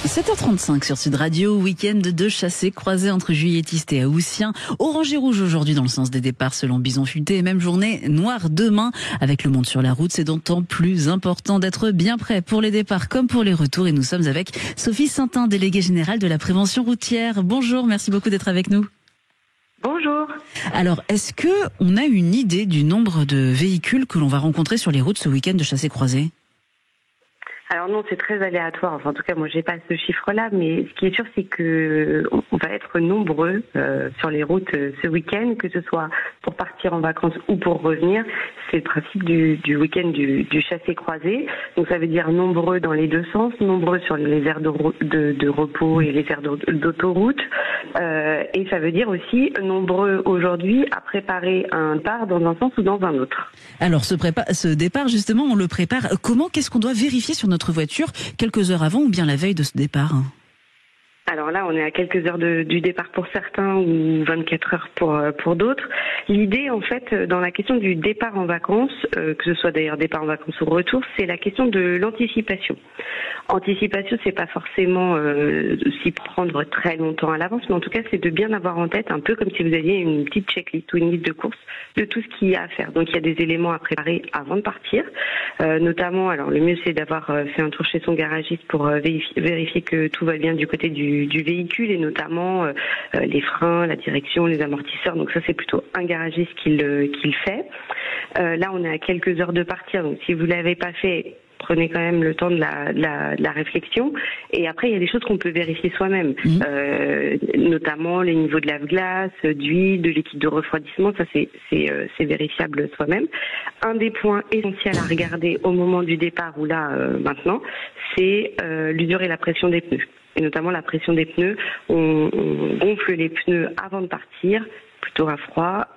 7h35 sur Sud Radio, week-end de chassés croisés entre Juilletistes et Haussiens. Orange et rouge aujourd'hui dans le sens des départs selon Bison Futé. Et même journée noire demain. Avec le monde sur la route, c'est d'autant plus important d'être bien prêt pour les départs comme pour les retours. Et nous sommes avec Sophie Saintin, déléguée générale de la prévention routière. Bonjour, merci beaucoup d'être avec nous. Bonjour. Alors, est-ce que on a une idée du nombre de véhicules que l'on va rencontrer sur les routes ce week-end de chassés croisés ? Alors non, c'est très aléatoire. Enfin, en tout cas, moi, j'ai pas ce chiffre-là, mais ce qui est sûr, c'est que on va être nombreux sur les routes ce week-end, que ce soit pour partir en vacances ou pour revenir. C'est le principe du week-end du chassé croisé. Donc, ça veut dire nombreux dans les deux sens, nombreux sur les aires de repos et les aires d'autoroute. Et ça veut dire aussi nombreux aujourd'hui à préparer un départ dans un sens ou dans un autre. Alors, ce départ, justement, on le prépare. Comment, qu'est-ce qu'on doit vérifier sur notre voiture quelques heures avant ou bien la veille de ce départ ? Alors là, on est à quelques heures du départ pour certains ou 24 heures pour d'autres. L'idée, en fait, dans la question du départ en vacances, que ce soit d'ailleurs départ en vacances ou retour, c'est la question de l'anticipation. Anticipation, c'est pas forcément s'y prendre très longtemps à l'avance, mais en tout cas, c'est de bien avoir en tête, un peu comme si vous aviez une petite checklist ou une liste de courses de tout ce qu'il y a à faire. Donc, il y a des éléments à préparer avant de partir, notamment, alors le mieux, c'est d'avoir fait un tour chez son garagiste pour vérifier que tout va bien du côté du véhicule et notamment les freins, la direction, les amortisseurs. Donc ça, c'est plutôt un garagiste qui le fait. Là, on est à quelques heures de partir. Donc si vous l'avez pas fait, prenez quand même le temps de la réflexion. Et après, il y a des choses qu'on peut vérifier soi-même, notamment les niveaux de lave-glace, d'huile, de liquide de refroidissement. Ça, c'est vérifiable soi-même. Un des points essentiels à regarder au moment du départ ou là maintenant, c'est l'usure et la pression des pneus. Et notamment la pression des pneus. On gonfle les pneus avant de partir, plutôt à froid.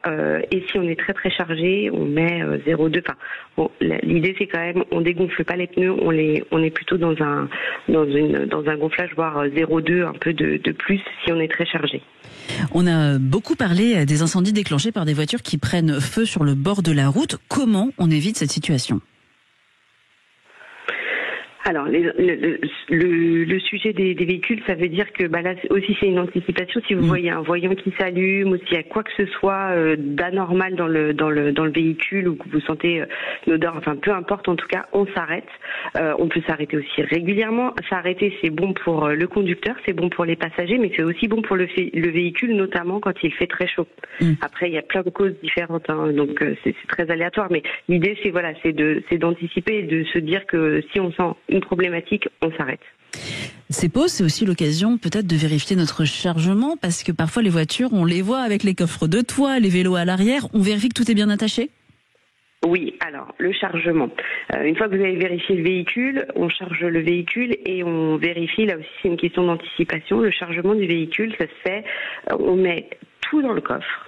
Et si on est très très chargé, on met 0,2. Enfin, l'idée c'est quand même, on dégonfle pas les pneus, on est plutôt dans un gonflage, voire 0,2, un peu de plus si on est très chargé. On a beaucoup parlé des incendies déclenchés par des voitures qui prennent feu sur le bord de la route. Comment on évite cette situation ? Alors, le sujet des véhicules, ça veut dire que là aussi c'est une anticipation. Si vous voyez un voyant qui s'allume ou s'il y a quoi que ce soit d'anormal dans le véhicule ou que vous sentez une odeur, enfin peu importe, en tout cas, on s'arrête. On peut s'arrêter aussi régulièrement. S'arrêter, c'est bon pour le conducteur, c'est bon pour les passagers, mais c'est aussi bon pour le véhicule, notamment quand il fait très chaud. Après, il y a plein de causes différentes, donc c'est très aléatoire. Mais l'idée, c'est d'anticiper et de se dire que si on sent une problématique, on s'arrête. Ces pauses, c'est aussi l'occasion peut-être de vérifier notre chargement, parce que parfois les voitures, on les voit avec les coffres de toit, les vélos à l'arrière, on vérifie que tout est bien attaché ? Oui, alors le chargement. Une fois que vous avez vérifié le véhicule, on charge le véhicule et on vérifie, là aussi c'est une question d'anticipation, le chargement du véhicule, ça se fait, on met tout dans le coffre.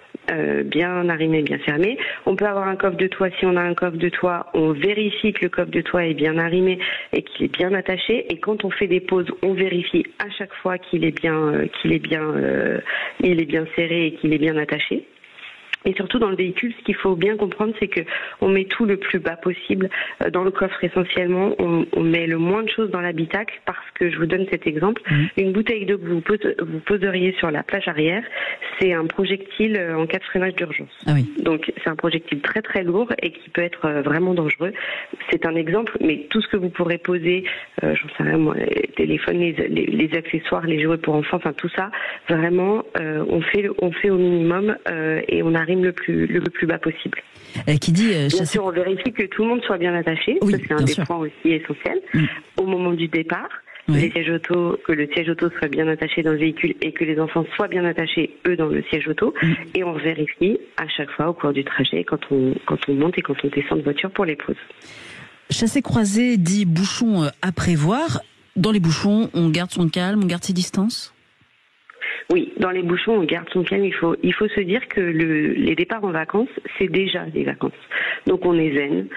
Bien arrimé, bien fermé. On peut avoir un coffre de toit. Si on a un coffre de toit, on vérifie que le coffre de toit est bien arrimé et qu'il est bien attaché. Et quand on fait des pauses, on vérifie à chaque fois qu'il est bien serré et qu'il est bien attaché. Et surtout dans le véhicule, ce qu'il faut bien comprendre, c'est que on met tout le plus bas possible dans le coffre essentiellement. On met le moins de choses dans l'habitacle parce que, je vous donne cet exemple, une bouteille d'eau que vous poseriez sur la plage arrière, c'est un projectile en cas de freinage d'urgence. Ah oui. Donc c'est un projectile très très lourd et qui peut être vraiment dangereux. C'est un exemple, mais tout ce que vous pourrez poser, j'en sais rien moi, les téléphones, les accessoires, les jouets pour enfants, enfin tout ça, vraiment, on fait au minimum et on arrive le plus bas possible. Qui dit bien sûr, on vérifie que tout le monde soit bien attaché. Oui, ça, c'est un des points aussi essentiels. Au moment du départ, que le siège auto soit bien attaché dans le véhicule et que les enfants soient bien attachés, eux, dans le siège auto. Et on vérifie à chaque fois au cours du trajet, quand on monte et quand on descend de voiture pour les pauses. Chassé croisé dit bouchon à prévoir. Dans les bouchons, on garde son calme, on garde ses distances ? Oui, dans les bouchons, on garde son calme. Il faut se dire que les départs en vacances, c'est déjà les vacances. Donc on est zen,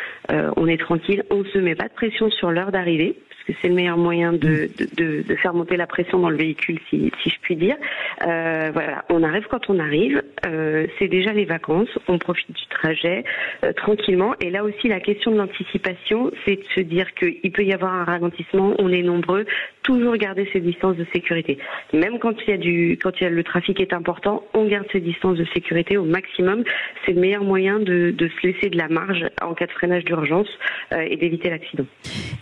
on est tranquille, on se met pas de pression sur l'heure d'arrivée, parce que c'est le meilleur moyen de faire monter la pression dans le véhicule, si je puis dire. Voilà, on arrive quand on arrive, c'est déjà les vacances, on profite du trajet tranquillement. Et là aussi, la question de l'anticipation, c'est de se dire qu'il peut y avoir un ralentissement, on est nombreux, toujours garder ses distances de sécurité. Même quand le trafic est important, on garde ses distances de sécurité au maximum. C'est le meilleur moyen de se laisser de la marge en cas de freinage d'urgence et d'éviter l'accident.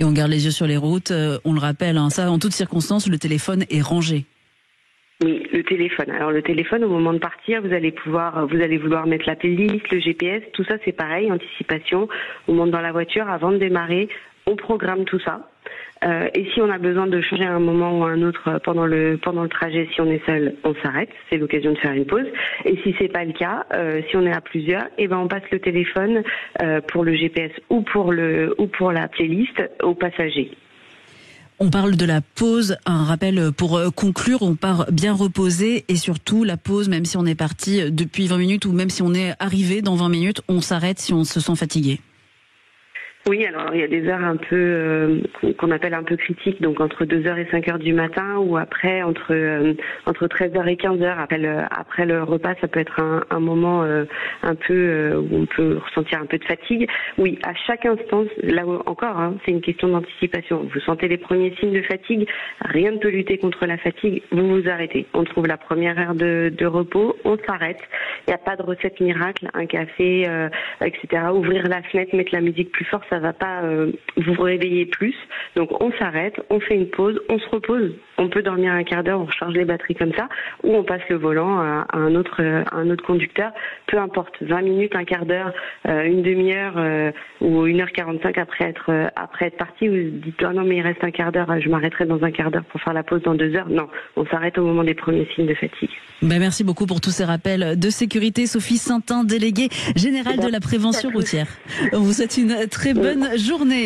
Et on garde les yeux sur les routes, on le rappelle, ça en toutes circonstances, le téléphone est rangé. Oui, le téléphone. Alors le téléphone, au moment de partir, vous allez vouloir mettre la playlist, le GPS, tout ça c'est pareil, anticipation. On monte dans la voiture, avant de démarrer, on programme tout ça. Et si on a besoin de changer à un moment ou à un autre pendant le trajet, si on est seul, on s'arrête. C'est l'occasion de faire une pause. Et si c'est pas le cas, si on est à plusieurs, on passe le téléphone pour le GPS ou pour la playlist aux passagers. On parle de la pause, un rappel pour conclure, on part bien reposé et surtout la pause, même si on est parti depuis 20 minutes ou même si on est arrivé dans 20 minutes, on s'arrête si on se sent fatigué. Oui, alors il y a des heures un peu qu'on appelle un peu critiques, donc entre 2h et 5h du matin ou après entre 13h et 15h après le repas, ça peut être un moment un peu où on peut ressentir un peu de fatigue. Oui, à chaque instant, là encore, c'est une question d'anticipation. Vous sentez les premiers signes de fatigue, rien ne peut lutter contre la fatigue, vous vous arrêtez. On trouve la première heure de repos, on s'arrête. Il n'y a pas de recette miracle, un café, etc. Ouvrir la fenêtre, mettre la musique plus fort, ça va pas vous réveiller plus. Donc on s'arrête, on fait une pause, on se repose. On peut dormir un quart d'heure, on recharge les batteries comme ça, ou on passe le volant à un autre conducteur. Peu importe, 20 minutes, un quart d'heure, une demi-heure ou 1h45 après être parti, vous dites non mais il reste un quart d'heure, je m'arrêterai dans un quart d'heure pour faire la pause dans 2 heures. Non, on s'arrête au moment des premiers signes de fatigue. Merci beaucoup pour tous ces rappels de sécurité. Sophie Saintin, déléguée générale de la prévention routière. On vous souhaite une très bonne journée.